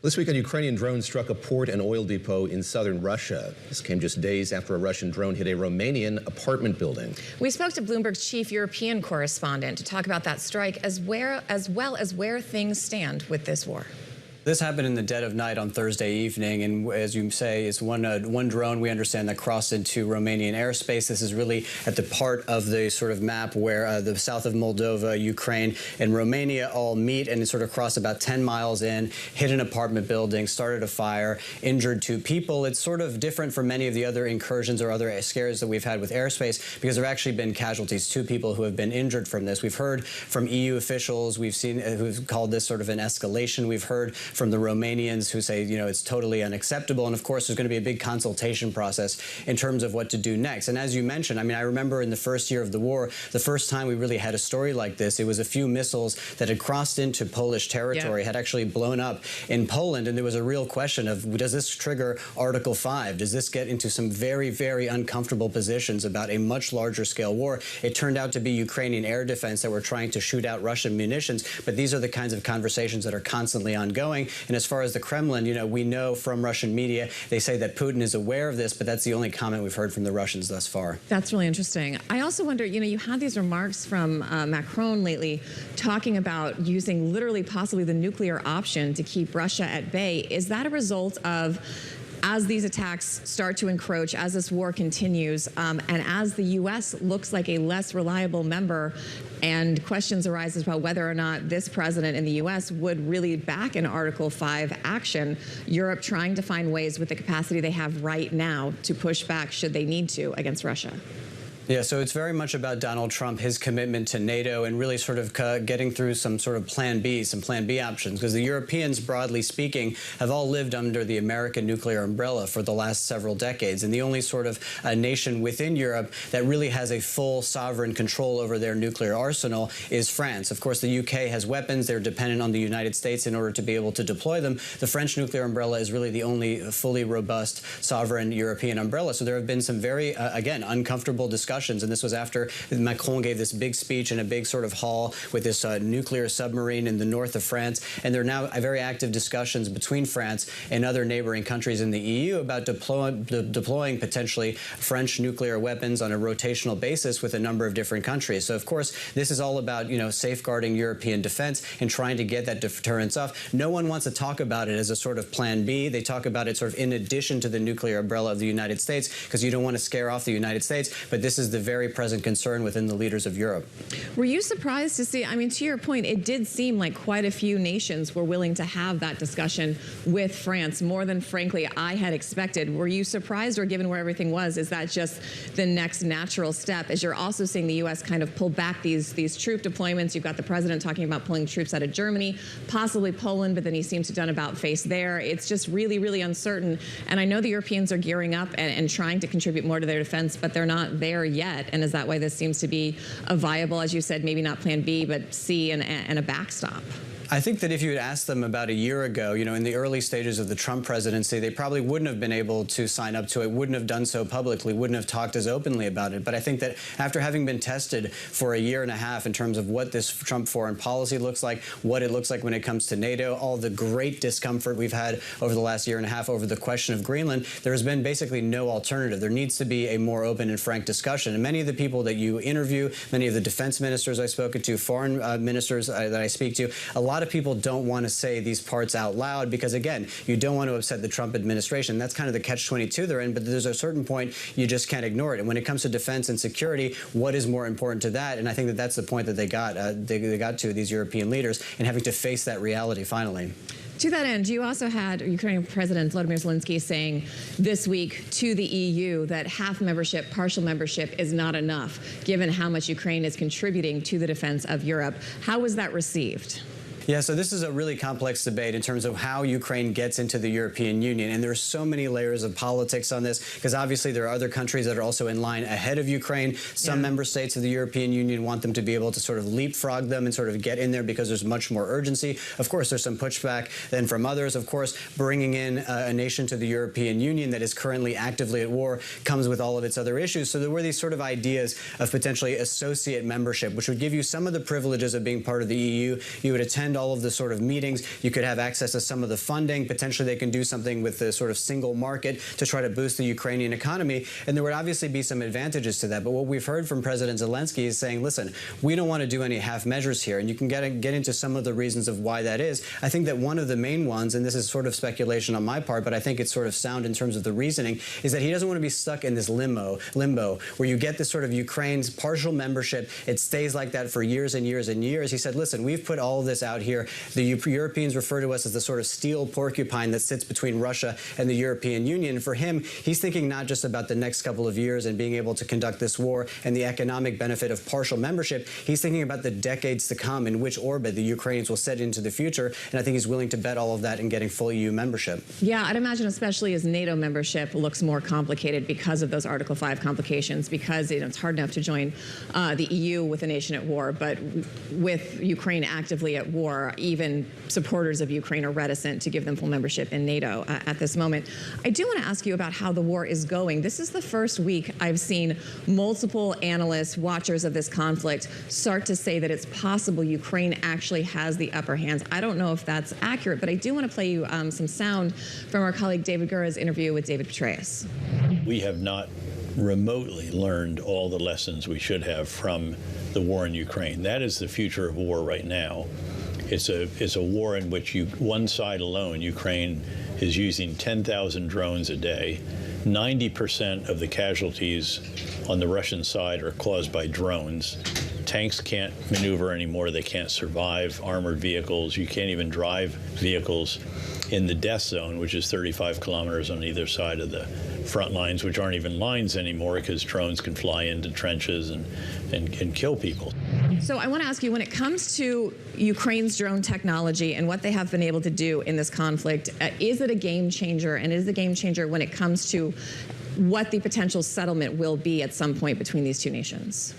This weekend, Ukrainian drones struck a port and oil depot in southern Russia. This came just days after a Russian drone hit a Romanian apartment building. We spoke to Bloomberg's chief European correspondent to talk about that strike as well as where things stand with this war. This happened in the dead of night on Thursday evening, and as you say, it's one drone we understand that crossed into Romanian airspace. This is really at the part of the sort of map where the south of Moldova, Ukraine, and Romania all meet, and it sort of crossed about 10 miles in, hit an apartment building, started a fire, injured 2 people. It's sort of different from many of the other incursions or other scares that we've had with airspace because there have actually been casualties, 2 people who have been injured from this. We've heard from EU officials, we've seen who've called this sort of an escalation. We've heard from the Romanians who say, you know, it's totally unacceptable. And of course, there's going to be a big consultation process in terms of what to do next. And as you mentioned, I mean, I remember in the first year of the war, the first time we really had a story like this, it was a few missiles that had crossed into Polish territory, had actually blown up in Poland. And there was a real question of, does this trigger Article 5? Does this get into some very, very uncomfortable positions about a much larger scale war? It turned out to be Ukrainian air defense that were trying to shoot out Russian munitions. But these are the kinds of conversations that are constantly ongoing. And as far as the Kremlin, you know, we know from Russian media, they say that Putin is aware of this, but that's the only comment we've heard from the Russians thus far. That's really interesting. I also wonder, you know, you had these remarks from Macron lately talking about using literally possibly the nuclear option to keep Russia at bay. Is that a result of, as these attacks start to encroach, as this war continues, and as the U.S. looks like a less reliable member, and questions arise about whether or not this president in the U.S. would really back an Article 5 action, Europe trying to find ways with the capacity they have right now to push back, should they need to, against Russia? Yeah, so it's very much about Donald Trump, his commitment to NATO, and really sort of getting through some sort of Plan B, some Plan B options, because the Europeans, broadly speaking, have all lived under the American nuclear umbrella for the last several decades. And the only sort of nation within Europe that really has a full sovereign control over their nuclear arsenal is France. Of course, the UK has weapons. They're dependent on the United States in order to be able to deploy them. The French nuclear umbrella is really the only fully robust sovereign European umbrella. So there have been some very, again, uncomfortable discussions. And this was after Macron gave this big speech in a big sort of hall with this nuclear submarine in the north of France. And there are now very active discussions between France and other neighboring countries in the EU about deploying potentially French nuclear weapons on a rotational basis with a number of different countries. So, of course, this is all about, you know, safeguarding European defense and trying to get that deterrence off. No one wants to talk about it as a sort of Plan B. They talk about it sort of in addition to the nuclear umbrella of the United States, because you don't want to scare off the United States. But this is the very present concern within the leaders of Europe. Were you surprised to see, I mean, to your point, it did seem like quite a few nations were willing to have that discussion with France, more than, frankly, I had expected. Were you surprised, or given where everything was, is that just the next natural step, as you're also seeing the U.S. kind of pull back these troop deployments? You've got the president talking about pulling troops out of Germany, possibly Poland, but then he seems to have done about face there. It's just really, really uncertain. And I know the Europeans are gearing up and trying to contribute more to their defense, but they're not there yet. And is that why this seems to be a viable, as you said, maybe not Plan B, but C and a backstop? I think that if you had asked them about a year ago, you know, in the early stages of the Trump presidency, they probably wouldn't have been able to sign up to it, wouldn't have done so publicly, wouldn't have talked as openly about it. But I think that after having been tested for a year and a half in terms of what this Trump foreign policy looks like, what it looks like when it comes to NATO, all the great discomfort we've had over the last year and a half over the question of Greenland, there has been basically no alternative. There needs to be a more open and frank discussion. And many of the people that you interview, many of the defense ministers I've spoken to, foreign ministers that I speak to, a lot of people don't want to say these parts out loud because, again, you don't want to upset the Trump administration. That's kind of the catch-22 they're in, but there's a certain point you just can't ignore it. And when it comes to defense and security, what is more important to that? And I think that that's the point that they got to, these European leaders, and having to face that reality finally. To that end, you also had Ukrainian President Volodymyr Zelensky saying this week to the EU that half membership, partial membership is not enough, given how much Ukraine is contributing to the defense of Europe. How was that received? Yeah, so this is a really complex debate in terms of how Ukraine gets into the European Union. And there are so many layers of politics on this, because obviously there are other countries that are also in line ahead of Ukraine. Some member states of the European Union want them to be able to sort of leapfrog them and sort of get in there because there's much more urgency. Of course, there's some pushback then from others. Of course, bringing in a nation to the European Union that is currently actively at war comes with all of its other issues. So there were these sort of ideas of potentially associate membership, which would give you some of the privileges of being part of the EU. You would attend attend all of the sort of meetings. You could have access to some of the funding. Potentially they can do something with the sort of single market to try to boost the Ukrainian economy. And there would obviously be some advantages to that. But what we've heard from President Zelensky is saying, listen, we don't want to do any half measures here. And you can get into some of the reasons of why that is. I think that one of the main ones, and this is sort of speculation on my part, but I think it's sort of sound in terms of the reasoning, is that he doesn't want to be stuck in this limbo where you get this sort of Ukraine's partial membership. It stays like that for years and years and years. He said, listen, we've put all of this out here. The Europeans refer to us as the sort of steel porcupine that sits between Russia and the European Union. For him, he's thinking not just about the next couple of years and being able to conduct this war and the economic benefit of partial membership. He's thinking about the decades to come in which orbit the Ukrainians will set into the future. And I think he's willing to bet all of that in getting full EU membership. Yeah, I'd imagine especially as NATO membership looks more complicated because of those Article 5 complications, because it's hard enough to join the EU with a nation at war, but with Ukraine actively at war, even supporters of Ukraine are reticent to give them full membership in NATO at this moment. I do want to ask you about how the war is going. This is the first week I've seen multiple analysts, watchers of this conflict, start to say that it's possible Ukraine actually has the upper hands. I don't know if that's accurate, but I do want to play you some sound from our colleague David Gura's interview with David Petraeus. We have not remotely learned all the lessons we should have from the war in Ukraine. That is the future of war right now. It's a war in which one side alone, Ukraine, is using 10,000 drones a day. 90% of the casualties on the Russian side are caused by drones. Tanks can't maneuver anymore. They can't survive. Armored vehicles, you can't even drive vehicles in the death zone, which is 35 kilometers on either side of the front lines, which aren't even lines anymore because drones can fly into trenches and kill people. So I want to ask you, when it comes to Ukraine's drone technology and what they have been able to do in this conflict, is it a game changer? And is it a game changer when it comes to what the potential settlement will be at some point between these two nations?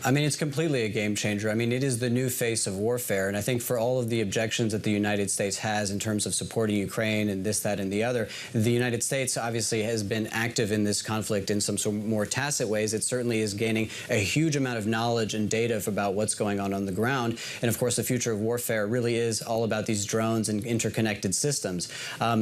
I mean, it's completely a game changer. I mean, it is the new face of warfare. And I think for all of the objections that the United States has in terms of supporting Ukraine and this, that, and the other, the United States obviously has been active in this conflict in some sort of more tacit ways. It certainly is gaining a huge amount of knowledge and data about what's going on the ground. And of course, the future of warfare really is all about these drones and interconnected systems.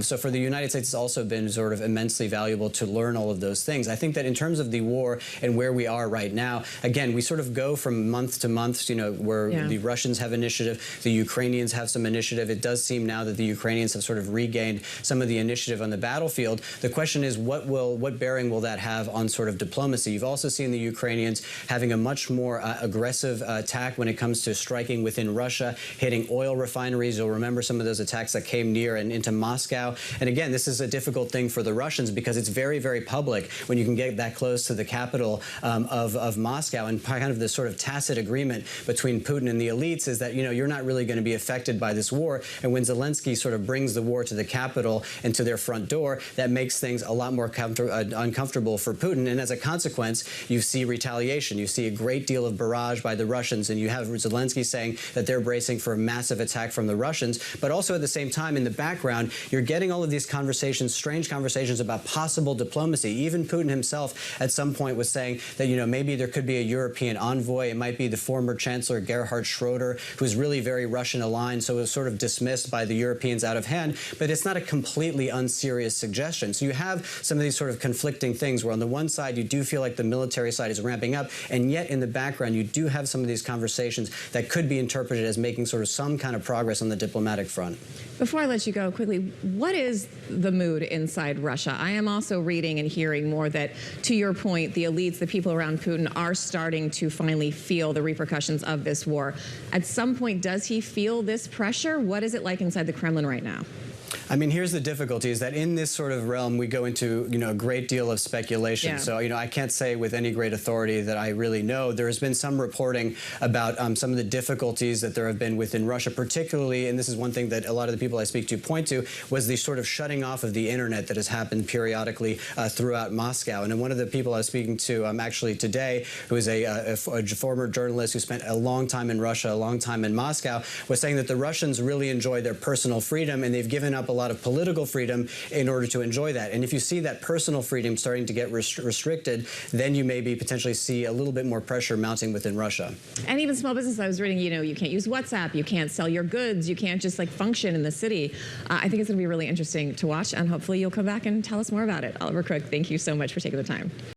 So for the United States, it's also been sort of immensely valuable to learn all of those things. I think that in terms of the war and where we are right now, again, we sort of go from month to month, you know, where the Russians have initiative, the Ukrainians have some initiative. It does seem now that the Ukrainians have sort of regained some of the initiative on the battlefield. The question is, what bearing will that have on sort of diplomacy? You've also seen the Ukrainians having a much more aggressive attack when it comes to striking within Russia, hitting oil refineries. You'll remember some of those attacks that came near and into Moscow. And again, this is a difficult thing for the Russians because it's very, very public when you can get that close to the capital of Moscow. And kind of this sort of tacit agreement between Putin and the elites is that, you know, you're not really going to be affected by this war. And when Zelensky sort of brings the war to the capital and to their front door, that makes things a lot more uncomfortable for Putin. And as a consequence, you see retaliation. You see a great deal of barrage by the Russians. And you have Zelensky saying that they're bracing for a massive attack from the Russians. But also at the same time, in the background, you're getting all of these conversations, strange conversations about possible diplomacy. Even Putin himself at some point was saying that, you know, maybe there could be a European envoy. It might be the former Chancellor Gerhard Schroeder, who's really very Russian aligned, so it was sort of dismissed by the Europeans out of hand. But it's not a completely unserious suggestion. So you have some of these sort of conflicting things where on the one side, you do feel like the military side is ramping up, and yet in the background, you do have some of these conversations that could be interpreted as making sort of some kind of progress on the diplomatic front. Before I let you go, quickly, what is the mood inside Russia? I am also reading and hearing more that, to your point, the elites, the people around Putin, are starting to finally feel the repercussions of this war. At some point, does he feel this pressure? What is it like inside the Kremlin right now? I mean, here's the difficulty is that in this sort of realm, we go into, you know, a great deal of speculation. Yeah. So, you know, I can't say with any great authority that I really know. There has been some reporting about some of the difficulties that there have been within Russia, particularly, and this is one thing that a lot of the people I speak to point to, was the sort of shutting off of the internet that has happened periodically throughout Moscow. And one of the people I was speaking to actually today, who is a former journalist who spent a long time in Russia, a long time in Moscow, was saying that the Russians really enjoy their personal freedom, and they've given up a lot of political freedom in order to enjoy that. And if you see that personal freedom starting to get restricted, then you maybe potentially see a little bit more pressure mounting within Russia. And even small business, I was reading, you know, you can't use WhatsApp, you can't sell your goods, you can't just like function in the city. I think it's going to be really interesting to watch, and hopefully you'll come back and tell us more about it. Oliver Crook, thank you so much for taking the time.